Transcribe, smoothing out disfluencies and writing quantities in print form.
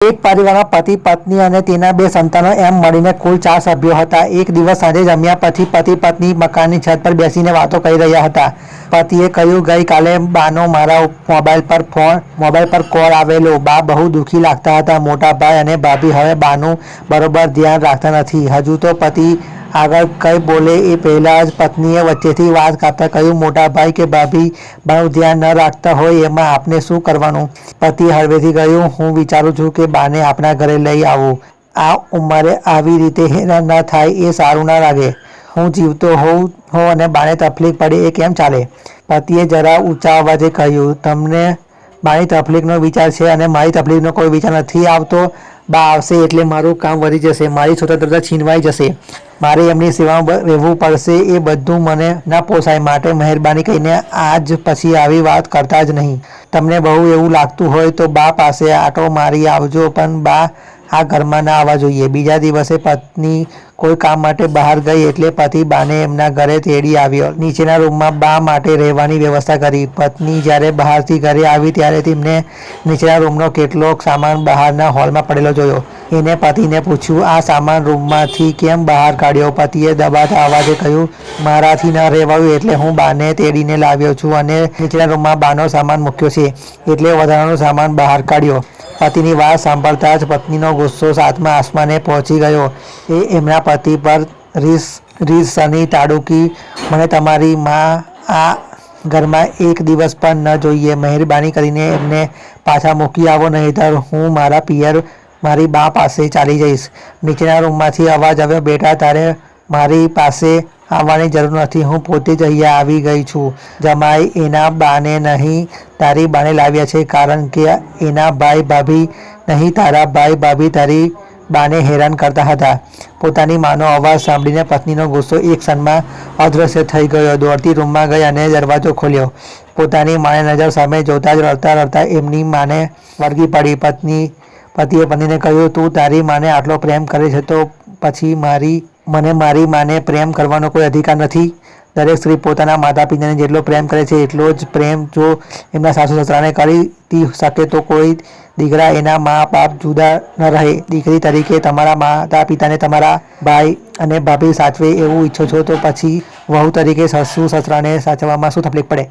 એક પરિવારમાં પતિ પત્ની અને તેના 2 સંતાનો એમ મળીને કુલ 4 સભ્યો હતા. એક દિવસ સાંજે જમ્યા પછી પતિ પત્ની મકાનની છત પર બેસીને વાતો કરી રહ્યા હતા. પતિએ કહ્યું, ગઈકાલે બાનો મારા મોબાઈલ પર કોલ આવેલો. બા બહુ દુઃખી લાગતા હતા. મોટા ભાઈ અને ભાભી હવે બાનું બરોબર ધ્યાન રાખતા નથી. હજુ તો પતિ આગળ કંઈ બોલે એ પહેલાં જ પત્નીએ વચ્ચેથી વાત કાપતા કહ્યું, મોટા ભાઈ કે ભાભી બાનું ધ્યાન ન રાખતા હોય એમાં આપણે શું કરવાનું? પતિએ હળવેથી કહ્યું, હું વિચારું છું કે બાને આપણા ઘરે લઈ આવું. આ ઉંમરે આવી રીતે હેરાન ન થાય એ સારું ના લાગે. હું જીવતો હોઉં અને બાને તકલીફ પડે એ કેમ ચાલે? પતિએ જરા ઊંચા અવાજે કહ્યું, તમને બાની તકલીફનો વિચાર છે અને મારી તકલીફનો કોઈ વિચાર નથી આવતો. બા આવશે એટલે મારું કામ વધી જશે, મારી સ્વતંત્રતા છીનવાઈ જશે, મારે એમની સેવામાં રહેવું પડશે. એ બધું મને ન પોસાય. માટે મહેરબાની કરીને આજ પછી આવી વાત કરતા જ નહીં. તમને બહુ એવું લાગતું હોય તો બા પાસે આંટો મારી આવજો, પણ બા આ ઘરમાં ના આવવા જોઈએ. બીજા દિવસે પત્ની કોઈ કામ માટે બહાર ગઈ એટલે પતિ બાને એમના ઘરે તેડી આવ્યો. નીચેના રૂમમાં બા માટે રહેવાની વ્યવસ્થા કરી. પત્ની જ્યારે બહારથી ઘરે આવી ત્યારે તેમને નીચેના રૂમનો કેટલોક સામાન બહારના હોલમાં પડેલો જોયો. એને પતિને પૂછ્યું, આ સામાન રૂમમાંથી કેમ બહાર કાઢ્યો? પતિએ દબાતા અવાજે કહ્યું, મારાથી ન રહેવાયું એટલે હું બાને તેડીને લાવ્યો છું અને નીચેના રૂમમાં બાનો સામાન મૂક્યો છે એટલે વધારાનો સામાન બહાર કાઢ્યો. પતિની વાત સાંભળતા જ પત્નીનો ગુસ્સો 7મા આસમાને પહોંચી ગયો. એ એમના પતિ પર રીસની તાડૂકી, મને તમારી માં આ ઘરમાં એક દિવસ પણ ન જોઈએ. મહેરબાની કરીને એમને પાછા મૂકી આવો, નહીંતર હું મારા પિયર મારી બા પાસે ચાલી જઈશ. નીચેના રૂમમાંથી અવાજ આવ્યો, બેટા તારે મારી પાસે આવવાની જરૂર નથી, હું પોતે જ અહીંયા આવી ગઈ છું. જમાઈ એના બાને નહીં તારી બાને લાવ્યા છે, કારણ કે એના ભાઈ ભાભી નહીં તારા ભાઈ ભાભી તારી બાને હેરાન કરતા હતા. પોતાની માનો અવાજ સાંભળીને પત્નીનો ગુસ્સો એક ક્ષણમાં અદૃશ્ય થઈ ગયો. દોડતી રૂમમાં ગઈ અને દરવાજો ખોલ્યો. પોતાની માને નજર સામે જોતા જ રડતા રડતા એમની માને વળગી પડી. પતિએ પત્નીને કહ્યું, તું તારી માને આટલો પ્રેમ કરે છે તો પછી મને મારી માને પ્રેમ કરવાનો કોઈ અધિકાર નથી? દરેક સ્ત્રી પોતાના માતા પિતાને જેટલો પ્રેમ કરે છે એટલો જ પ્રેમ જો એમના સાસુ સસરાને કરી શકે તો કોઈ દીકરા એના મા બાપ જુદા ન રહે. દીકરી તરીકે તમારા માતા પિતાને તમારા ભાઈ અને ભાભી સાચવે એવું ઈચ્છો છો તો પછી વહુ તરીકે સાસુ સસરાને સાચવવામાં શું તકલીફ પડે?